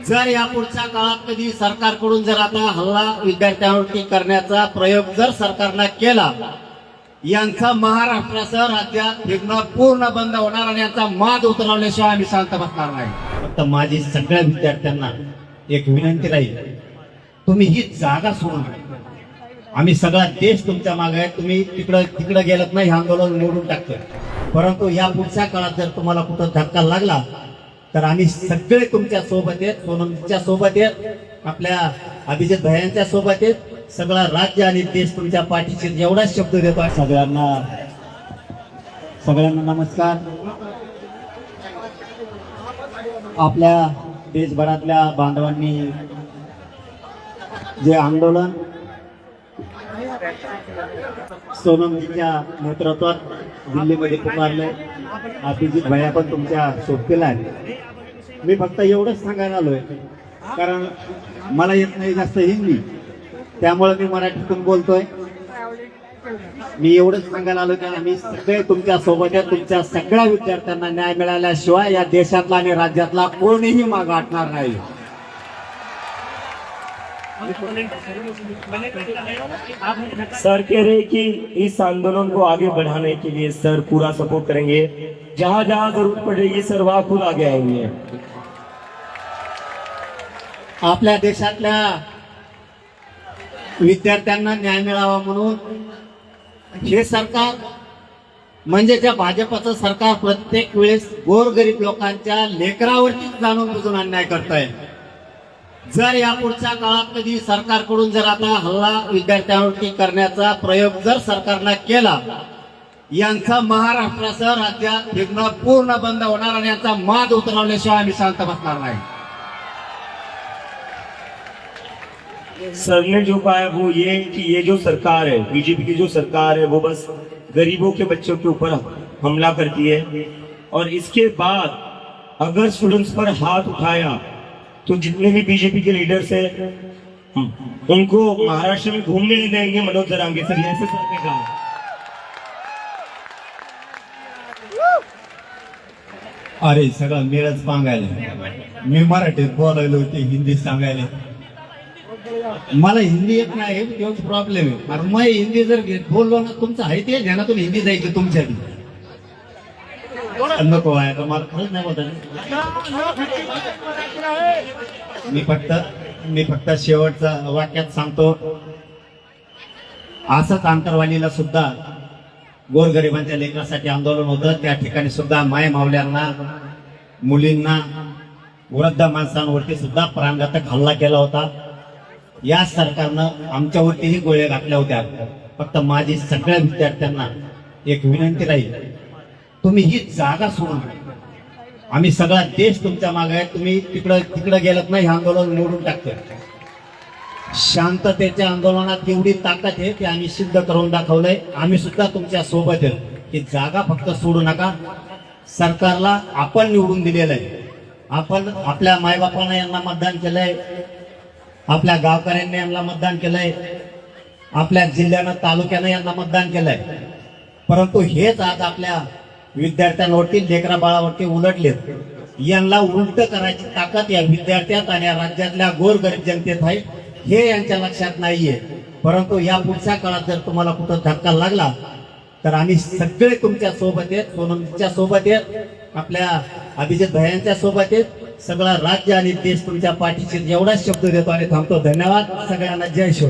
जर या पुढच्या काळात कधी सरकारकडून जर आता हल्ला विद्यार्थ्यांवरती करण्याचा प्रयोग जर सरकारनं केला, यांचा महाराष्ट्रासह राज्यात फिरणं पूर्ण बंद होणार आणि यांचा माज उतरवल्याशिवाय आम्ही शांत बसणार नाही. फक्त माझी सगळ्या विद्यार्थ्यांना एक विनंती राहील, तुम्ही ही जागा सोडू नका. आम्ही सगळा देश तुमच्या मागे आहे. तुम्ही तिकडं गेलत नाही, हे आंदोलन मोडून टाकतोय. परंतु या पुढच्या काळात जर तुम्हाला कुठं धक्का लागला तर आम्ही सगळे तुमच्या सोबत आहेत. सोनमच्या सोबत आहेत, आपल्या अभिजित भैयांच्या सोबत आहेत. सगळा राज्य आणि देश तुमच्या पाठीशी एवढा शब्द देतो. सगळ्यांना नमस्कार. आपल्या देशभरातल्या बांधवांनी जे आंदोलन सोनमजीच्या नेतृत्वात दिल्लीमध्ये पुकारले, अभिजित भैया पण तुमच्या सोबतीला आहे. मी फक्त एवढंच सांगायला आलोय, कारण मला येत नाही जास्त हिंदी, त्यामुळे मी मराठीतून बोलतोय. मी एवढंच सांगायला आलो की आम्ही सगळे तुमच्या सोबत आहे. तुमच्या सगळ्या विद्यार्थ्यांना न्याय मिळाल्याशिवाय या देशातला आणि राज्यातला कोणीही मागे हटणार नाही. सर कह रहे कि इस आंदोलन को आगे बढ़ाने के लिए सर पूरा सपोर्ट करेंगे. जहां जहां जरूरत पड़ेगी सर वहां खुद आगे आएंगे. आपल्या देशातल्या विद्यार्थ्यांना न्याय मिळावा म्हणून हे सरकार म्हणजे त्या भाजपचं सरकार प्रत्येक वेळेस गोरगरीब लोकांच्या लेकरावरतीच जाणून बुजून अन्याय करत आहे. जर या पुढच्या काळात कधी सरकारकडून जर आता हल्ला विद्यार्थ्यांवरती करण्याचा प्रयोग जर सरकारनं केला, यांचा महाराष्ट्रासह राज्यात फिरणं पूर्ण बंद होणार आणि यांचा माज उतरवल्याशिवाय आम्ही शांत बसणार नाही. सर ने जो कहा है वो ये कि ये जो सरकार है, बीजेपी की जो सरकार है, वो बस गरीबों के बच्चों के ऊपर हमला करती है. और इसके बाद अगर स्टूडेंट्स पर हाथ उठाया तो जितने भी बीजेपी के लीडर्स हैं उनको महाराष्ट्र में घूमने नहीं देंगे. मनोज जरांगे सर ऐसे सर ने कहा. अरे सगळं मेळच सांगायला, मी मराठीत बोलायला होते, हिंदीत सांगायला. मला हिंदी येत नाही, तोच प्रॉब्लेम आहे. अरे मग हिंदी जर बोललो ना, तुमचं आहे ते ध्यानातून हिंदी जायचं तुमच्या नको आहे का, मला खरंच नाही बोलत. मी फक्त शेवटचा वाक्यात सांगतो, असंच आंतरवालीला सुद्धा गोरगरिबांच्या लेकरासाठी आंदोलन होतं. त्या ठिकाणी सुद्धा माय मावल्यांना, मुलींना, वृद्ध माणसांवरती सुद्धा प्राणघातक हल्ला केला होता. या सरकारनं आमच्यावरतीही गोळ्या घातल्या होत्या. फक्त माझी सगळ्या विद्यार्थ्यांना एक विनंती राहील, तुम्ही ही जागा सोडू नका. आम्ही सगळा देश तुमच्या मागे आहे. तुम्ही तिकडं गेलत नाही, हे आंदोलन मोडून टाकतोय. शांततेच्या आंदोलनात एवढी ताकद आहे की आम्ही सिद्ध करून दाखवलंय. आम्ही सुद्धा तुमच्या सोबत आहे. ही जागा फक्त सोडू नका. सरकारला आपण निवडून दिलेलं आहे. आपण आपल्या मायबापांना यांना मतदान केलंय, आपल्या गावकऱ्यांनी यांना मतदान केलंय, आपल्या जिल्ह्यानं तालुक्यानं यांना मतदान केलंय. परंतु हेच आज आपल्या विद्यार्थ्यांवरती, लेकरा बाळावरती उलटलेत. यांना उलट करायची ताकद या विद्यार्थ्यात आणि या राज्यातल्या गोरगरीब जनतेत आहे, हे यांच्या लक्षात नाहीये. परंतु या पुढच्या काळात जर तुम्हाला कुठं धक्का लागला तर आम्ही सगळे तुमच्या सोबत आहेत. सोनमच्या सोबत आहेत, आपल्या अभिजित भैयांच्या सोबत आहेत. सगळा राज्य आणि देश तुमच्या पाठीशी एवढा शब्द देतो आणि थांबतो. धन्यवाद सगळ्यांना. जय शिव.